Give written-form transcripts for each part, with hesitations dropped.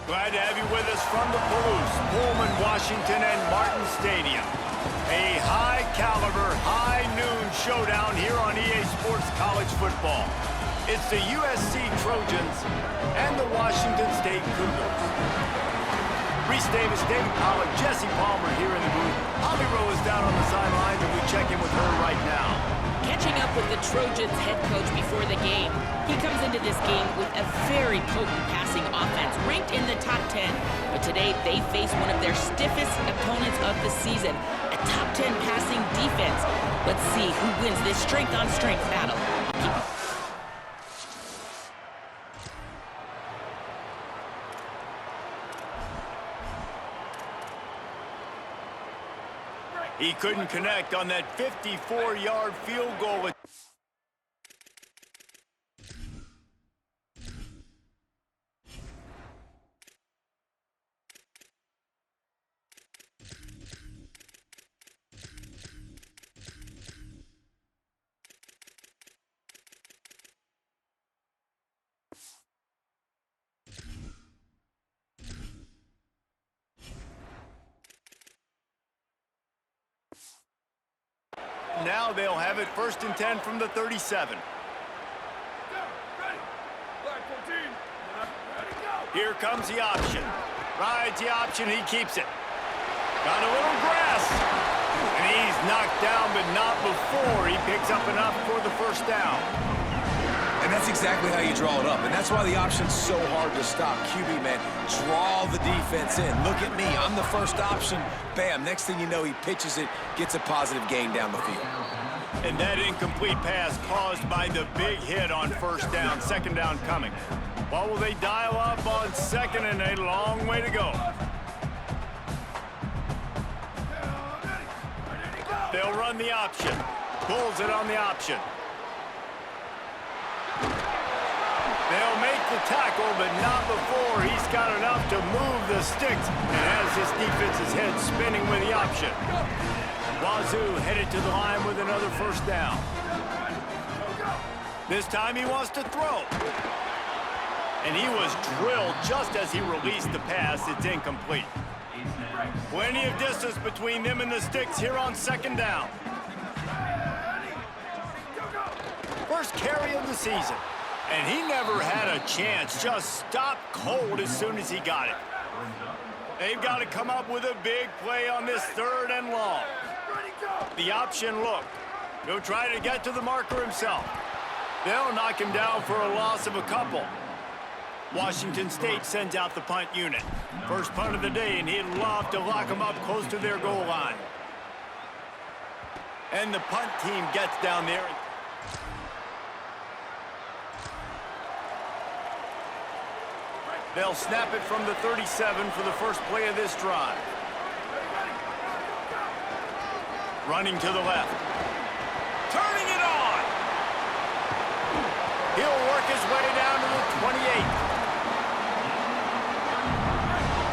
Glad to have you with us from the Palouse, Pullman, Washington, and Martin Stadium. A high-caliber, high-noon showdown here on EA Sports College Football. It's the USC Trojans and the Washington State Cougars. Reese Davis, David Pollack, Jesse Palmer here in the booth. Holly Rowe is down on the sidelines, and we check in with her right now. Catching up with the Trojans head coach before the game, he comes into this game with a very potent passing offense, ranked in the top 10. But today, they face one of their stiffest opponents of the season, a top 10 passing defense. Let's see who wins this strength-on-strength battle. He couldn't connect on that 54-yard field goal. Now they'll have it 1st and 10 from the 37. Here comes the option. Rides the option, he keeps it. Got a little grass. And he's knocked down, but not before he picks up enough for the 1st down. And that's exactly how you draw it up. And that's why the option's so hard to stop. QB, man, draw the defense in. Look at me. I'm the first option. Bam. Next thing you know, he pitches it, gets a positive gain down the field. And that incomplete pass caused by the big hit on 1st down. 2nd down coming. What will they dial up on 2nd and a long way to go? They'll run the option. Pulls it on the option. They'll make the tackle, but not before he's got enough to move the sticks and has his defense's head spinning with the option. Wazoo headed to the line with another 1st down. This time he wants to throw. And he was drilled just as he released the pass. It's incomplete. Plenty of distance between them and the sticks here on 2nd down. First carry of the season. And he never had a chance, just stopped cold as soon as he got it. They've got to come up with a big play on this 3rd and long. The option look. He'll try to get to the marker himself. They'll knock him down for a loss of a couple. Washington State sends out the punt unit. First punt of the day, and he'd love to lock them up close to their goal line. And the punt team gets down there. They'll snap it from the 37 for the first play of this drive. Running to the left. Turning it on! He'll work his way down to the 28.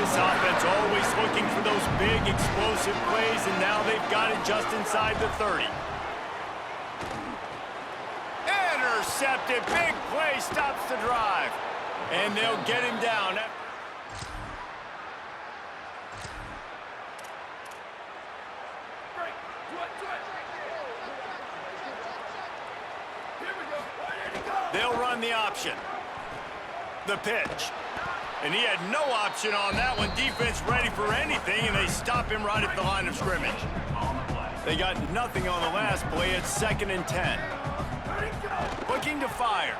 This offense always looking for those big, explosive plays, and now they've got it just inside the 30. Intercepted. Big play stops the drive. And they'll get him down. They'll run the option. The pitch. And he had no option on that one. Defense ready for anything, and they stop him right at the line of scrimmage. They got nothing on the last play. It's 2nd and 10. Looking to fire.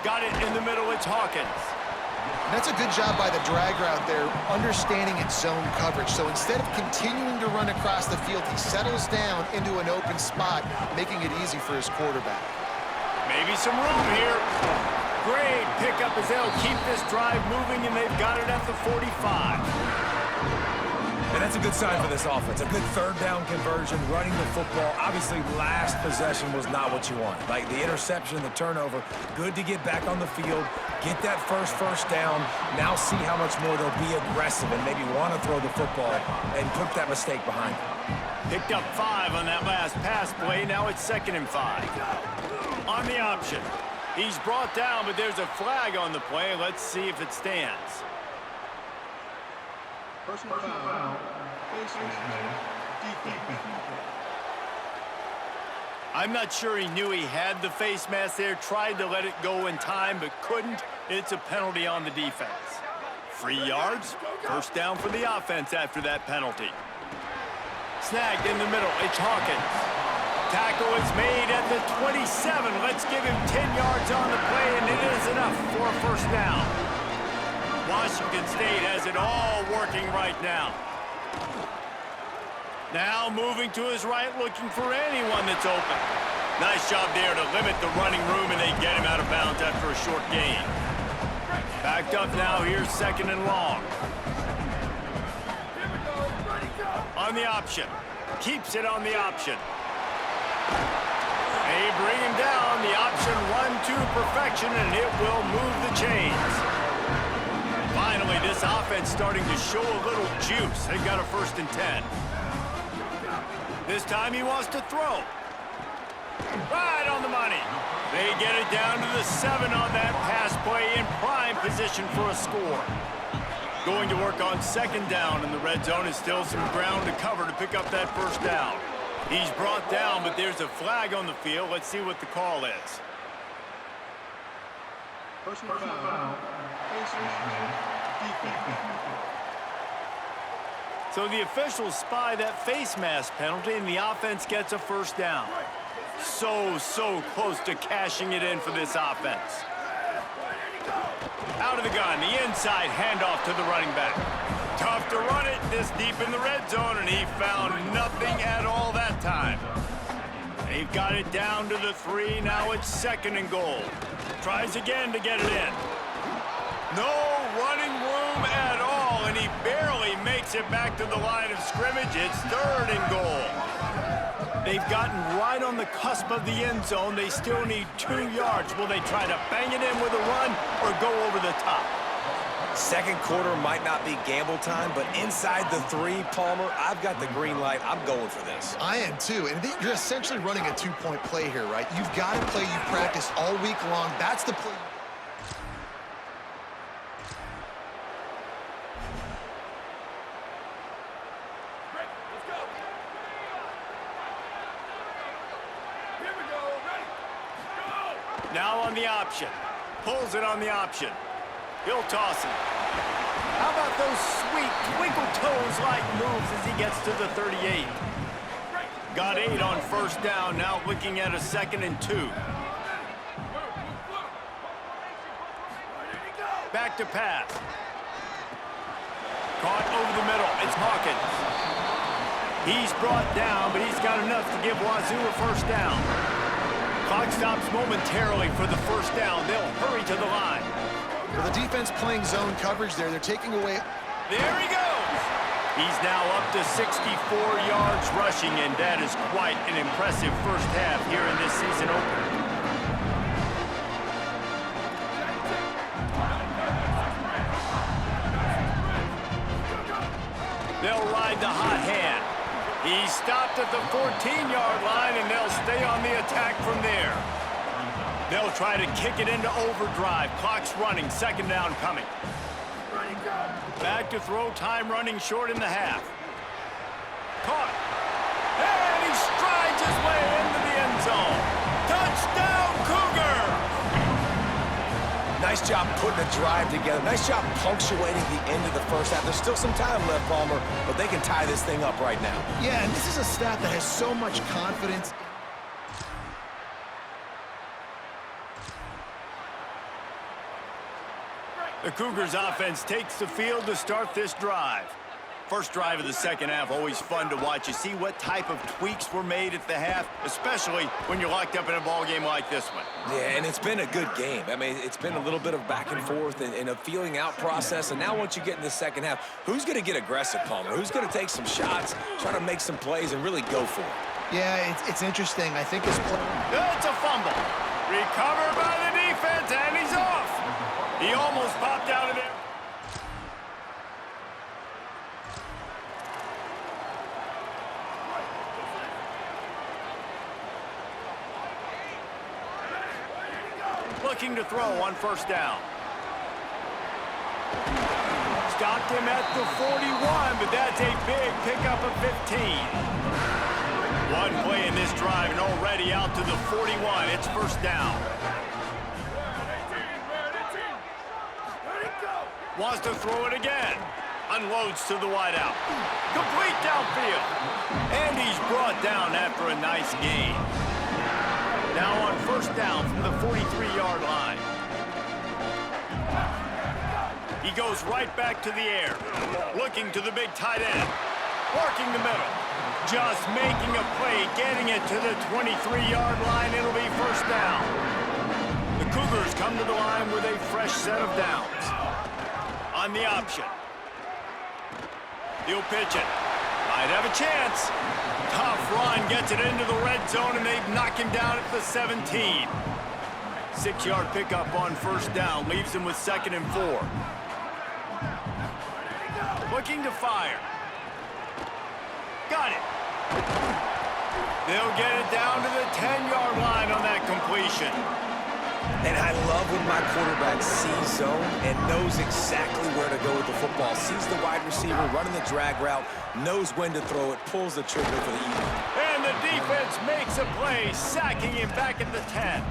Got it in the middle. It's Hawkins. And that's a good job by the drag route there, understanding its zone coverage. So instead of continuing to run across the field, he settles down into an open spot, making it easy for his quarterback. Maybe some room here. Great pickup as they'll keep this drive moving, and they've got it at the 45. And that's a good sign for this offense. A good 3rd down conversion, running the football. Obviously, last possession was not what you wanted. Like the interception and the turnover, good to get back on the field, get that first down. Now see how much more they'll be aggressive and maybe want to throw the football and put that mistake behind them. Picked up 5 on that last pass play. Now it's 2nd and 5. On the option. He's brought down, but there's a flag on the play. Let's see if it stands. Personal foul. Face mask. Defense. I'm not sure he knew he had the face mask there. Tried to let it go in time, but couldn't. It's a penalty on the defense. 3 yards. First down for the offense after that penalty. Snagged in the middle. It's Hawkins. Tackle is made at the 27. Let's give him 10 yards on the play, and it is enough for a first down. Washington State has it all working right now. Now moving to his right, looking for anyone that's open. Nice job there to limit the running room, and they get him out of bounds after a short gain. Backed up now, here's second and long. On the option. Keeps it on the option. They bring him down. The option run to perfection, and it will move the chains. Finally, this offense starting to show a little juice. They've got a 1st and 10. This time he wants to throw. Right on the money. They get it down to the 7 on that pass play in prime position for a score. Going to work on 2nd down in the red zone is still some ground to cover to pick up that first down. He's brought down, but there's a flag on the field. Let's see what the call is. Personal foul. Face mask. Defense. So the officials spy that face mask penalty, and the offense gets a first down. So close to cashing it in for this offense. Out of the gun, the inside handoff to the running back. Tough to run it this deep in the red zone, and he found nothing at all that time. They've got it down to the 3. Now it's 2nd and goal. Tries again to get it in. No running room at all, and he barely makes it back to the line of scrimmage. It's 3rd and goal. They've gotten right on the cusp of the end zone. They still need 2 yards. Will they try to bang it in with a run or go over the top? Second quarter might not be gamble time, but inside the 3, Palmer, I've got the green light. I'm going for this. I am too, and you're essentially running a 2-point play here, right? You've got a play you've practiced all week long. That's the play. Now on the option. Pulls it on the option. He'll toss it. How about those sweet twinkle toes-like moves as he gets to the 38? Got 8 on first down. Now looking at a 2nd and 2. Back to pass. Caught over the middle. It's Hawkins. He's brought down, but he's got enough to give Wazoo a first down. Clock stops momentarily for the first down. They'll hurry to the line. Well, the defense playing zone coverage there. They're taking away. There he goes. He's now up to 64 yards rushing, and that is quite an impressive first half here in this season opener. They'll ride the hot hand. He's stopped at the 14-yard line, and they'll stay on the attack from there. They'll try to kick it into overdrive. Clock's running. 2nd down coming. Back to throw. Time running short in the half. Caught. And he strides his way into the end zone. Touchdown, Cougar! Nice job putting a drive together. Nice job punctuating the end of the first half. There's still some time left, Palmer, but they can tie this thing up right now. Yeah, and this is a staff that has so much confidence. The Cougars offense takes the field to start this drive. First drive of the second half, always fun to watch. You see what type of tweaks were made at the half, especially when you're locked up in a ball game like this one. Yeah, and it's been a good game. I mean, it's been a little bit of back and forth and a feeling out process. And now once you get in the second half, who's going to get aggressive, Palmer? Who's going to take some shots, try to make some plays, and really go for it? Yeah, it's interesting. I think this play. It's a fumble. Recovered by the defense, and he's off. He almost popped out of there. looking to throw on first down. Stopped him at the 41, but that's a big pickup of 15. One play in this drive and already out to the 41. It's first down. Wants to throw it again. Unloads to the wideout. Complete downfield. And he's brought down after a nice gain. Now on first down from the 43-yard line. He goes right back to the air. Looking to the big tight end. Working the middle. Just making a play, getting it to the 23-yard line. It'll be first down. The Cougars come to the line with a fresh set of downs. On the option. He'll pitch it. Might have a chance. Tough run, gets it into the red zone, and they knock him down at the 17. 6-yard pickup on first down, leaves him with 2nd and 4. Looking to fire. Got it. They'll get it down to the 10-yard line on that completion. And I love when my quarterback sees zone and knows exactly where to go with the football. Sees the wide receiver running the drag route, knows when to throw it, pulls the trigger for the evening. And the defense makes a play, sacking him back at the 10.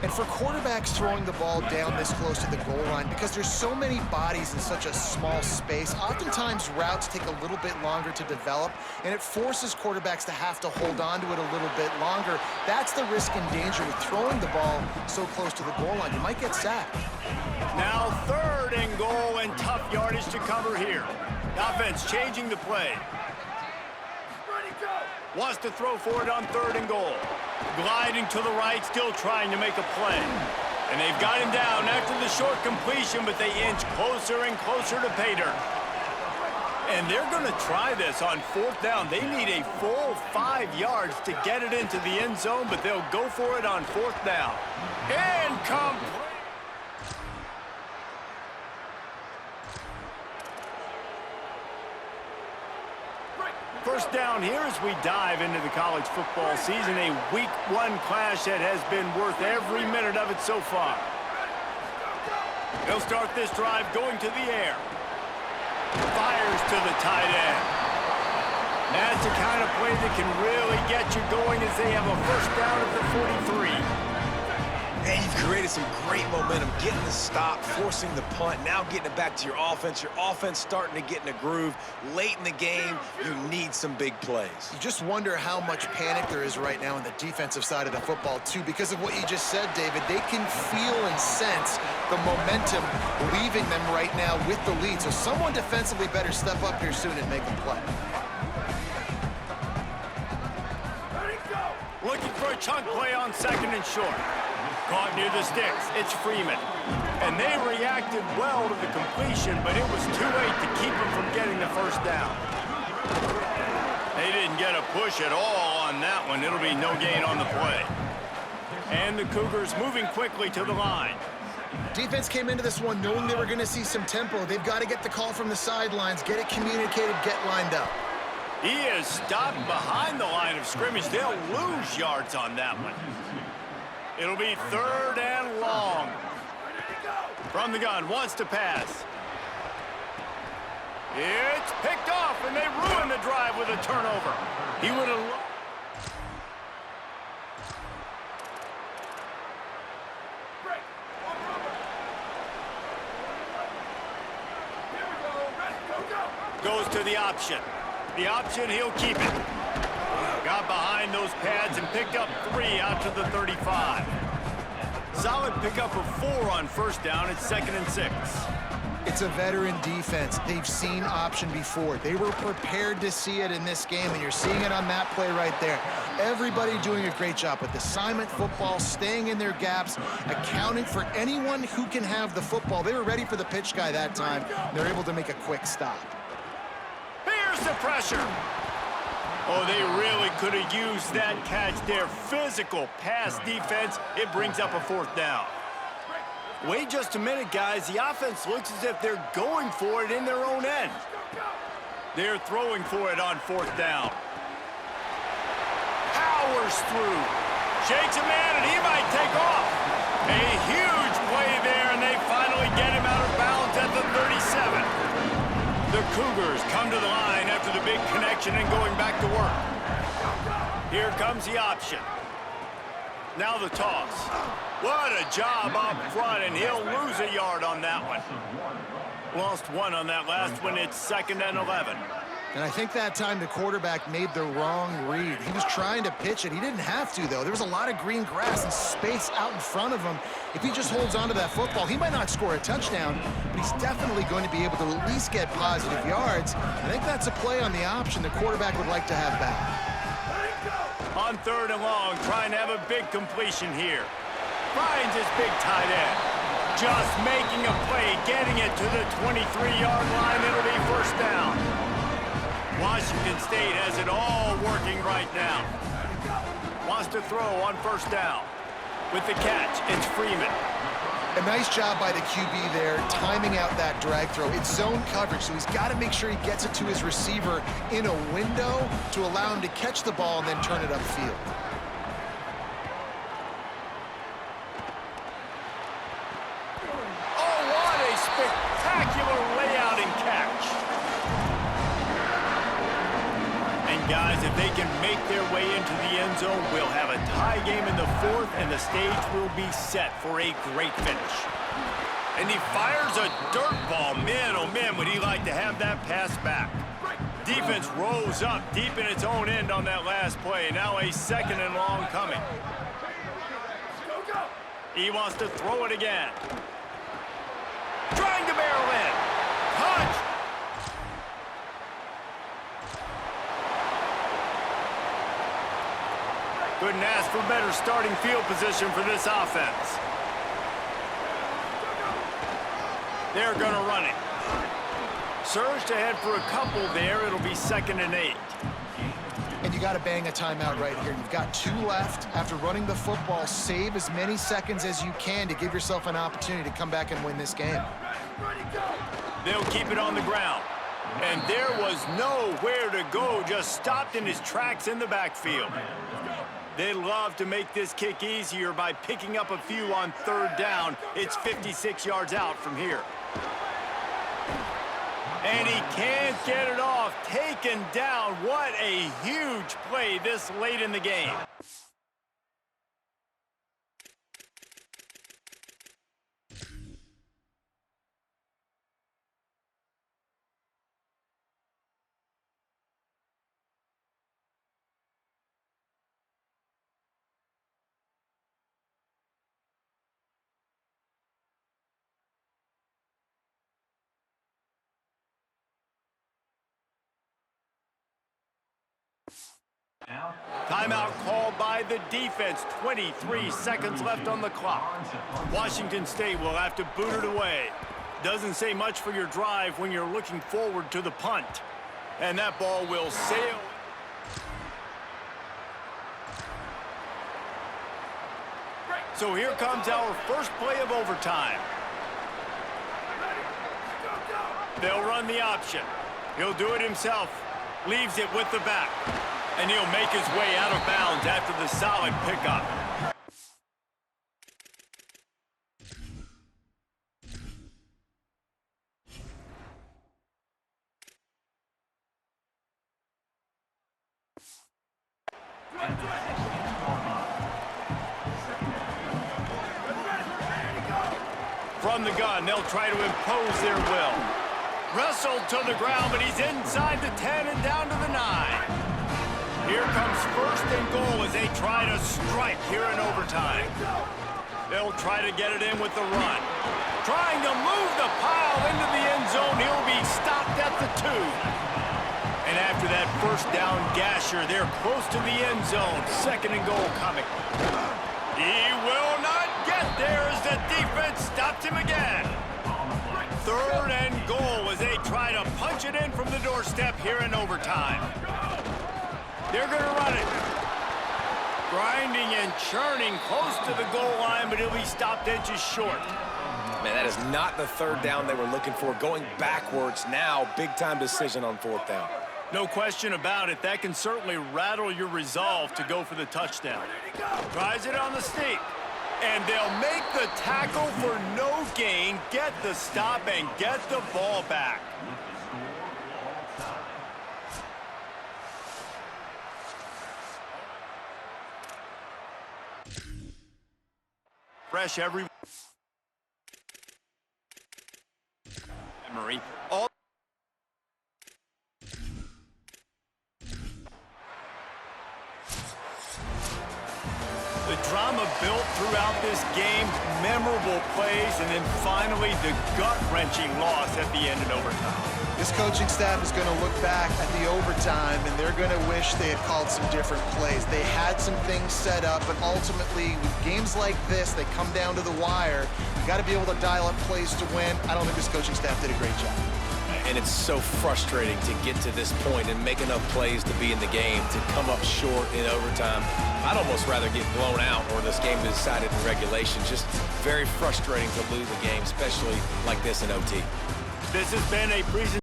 And for quarterbacks throwing the ball down this close to the goal line, because there's so many bodies in such a small space, oftentimes routes take a little bit longer to develop, and it forces quarterbacks to have to hold on to it a little bit longer. That's the risk and danger with throwing the ball so close to the goal line. You might get sacked. Now 3rd and goal, and tough yardage to cover here. Offense changing the play. Wants to throw for it on 3rd and goal. Gliding to the right, still trying to make a play. And they've got him down after the short completion, but they inch closer and closer to pay dirt. And they're going to try this on 4th down. They need a full 5 yards to get it into the end zone, but they'll go for it on 4th down. Incomplete. First down here as we dive into the college football season, a week 1 clash that has been worth every minute of it so far. They'll start this drive going to the air. Fires to the tight end. That's the kind of play that can really get you going as they have a first down at the 43. And you've created some great momentum, getting the stop, forcing the punt, now getting it back to your offense. Your offense starting to get in a groove. Late in the game, you need some big plays. You just wonder how much panic there is right now on the defensive side of the football, too, because of what you just said, David. They can feel and sense the momentum leaving them right now with the lead. So someone defensively better step up here soon and make a play. Looking for a chunk play on 2nd and short. Caught near the sticks. It's Freeman. And they reacted well to the completion, but it was too late to keep them from getting the first down. They didn't get a push at all on that one. It'll be no gain on the play. And the Cougars moving quickly to the line. Defense came into this one knowing they were going to see some tempo. They've got to get the call from the sidelines, get it communicated, get lined up. He is stopped behind the line of scrimmage. They'll lose yards on that one. It'll be 3rd and long. From the gun, wants to pass. It's picked off, and they ruin the drive with a turnover. He would have... Goes to the option. The option, he'll keep it. Got behind those pads and picked up 3 out to the 35. Solid pickup of 4 on first down. It's 2nd and 6. It's a veteran defense. They've seen option before. They were prepared to see it in this game, and you're seeing it on that play right there. Everybody doing a great job with assignment football, staying in their gaps, accounting for anyone who can have the football. They were ready for the pitch guy that time. They're able to make a quick stop. Here's the pressure. Oh, they really could have used that catch there. Physical pass defense. It brings up a 4th down. Wait just a minute, guys. The offense looks as if they're going for it in their own end. They're throwing for it on 4th down. Powers through. Shakes a man, and he might take off. A huge play there, and they finally get him out of bounds at the 37. The Cougars come to the line after the big connection and going back to work. Here comes the option. Now the toss. What a job up front, and he'll lose a yard on that one. Lost one on that last one. It's 2nd and 11. And I think that time the quarterback made the wrong read. He was trying to pitch it. He didn't have to, though. There was a lot of green grass and space out in front of him. If he just holds on to that football, he might not score a touchdown, but he's definitely going to be able to at least get positive yards. I think that's a play on the option the quarterback would like to have back. On 3rd and long, trying to have a big completion here. Finds his big tight end. Just making a play, getting it to the 23-yard line. It'll be 1st down. Washington State has it all working right now. Wants to throw on 1st down. With the catch, it's Freeman. A nice job by the QB there, timing out that drag throw. It's zone coverage, so he's got to make sure he gets it to his receiver in a window to allow him to catch the ball and then turn it upfield. Oh, what a spectacular layout and catch. And guys, if they can make their way into the end zone, we'll have a tie game in the 4th, and the stage will be set for a great finish. And he fires a dirt ball. Man, oh man, would he like to have that pass back. Defense rose up deep in its own end on that last play. Now a 2nd and long coming. He wants to throw it again. Trying to barrel in. Punch. Couldn't ask for better starting field position for this offense. They're going to run it. Surged ahead for a couple there. It'll be 2nd and 8. And you got to bang a timeout right here. You've got 2 left. After running the football, save as many seconds as you can to give yourself an opportunity to come back and win this game. They'll keep it on the ground. And there was nowhere to go, just stopped in his tracks in the backfield. They love to make this kick easier by picking up a few on 3rd down. It's 56 yards out from here. And he can't get it off. Taken down. What a huge play this late in the game. Timeout called by the defense. 23 seconds left on the clock. Washington State will have to boot it away. Doesn't say much for your drive when you're looking forward to the punt. And that ball will sail. So here comes our first play of overtime. They'll run the option. He'll do it himself. Leaves it with the back. And he'll make his way out of bounds after the solid pickup. From the gun, they'll try to impose their will. Wrestled to the ground, but he's inside the 10 and down to the 9. Here comes 1st and goal as they try to strike here in overtime. They'll try to get it in with the run. Trying to move the pile into the end zone. He'll be stopped at the 2. And after that 1st down gasher, they're close to the end zone. 2nd and goal coming. He will not get there as the defense stops him again. 3rd and goal as they try to punch it in from the doorstep here in overtime. They're going to run it. Grinding and churning close to the goal line, but he'll be stopped inches short. Man, that is not the 3rd down they were looking for. Going backwards now, big-time decision on 4th down. No question about it. That can certainly rattle your resolve to go for the touchdown. Tries it on the sneak. And they'll make the tackle for no gain, get the stop, and get the ball back. Fresh every memory. All the drama built throughout this game, memorable plays, and then finally the gut-wrenching loss at the end in overtime. This coaching staff is going to look back at the overtime, and they're going to wish they had called some different plays. They had some things set up, but ultimately, with games like this, they come down to the wire. You got to be able to dial up plays to win. I don't think this coaching staff did a great job. And it's so frustrating to get to this point and make enough plays to be in the game, to come up short in overtime. I'd almost rather get blown out or this game decided in regulation. Just very frustrating to lose a game, especially like this in OT. This has been a presentation.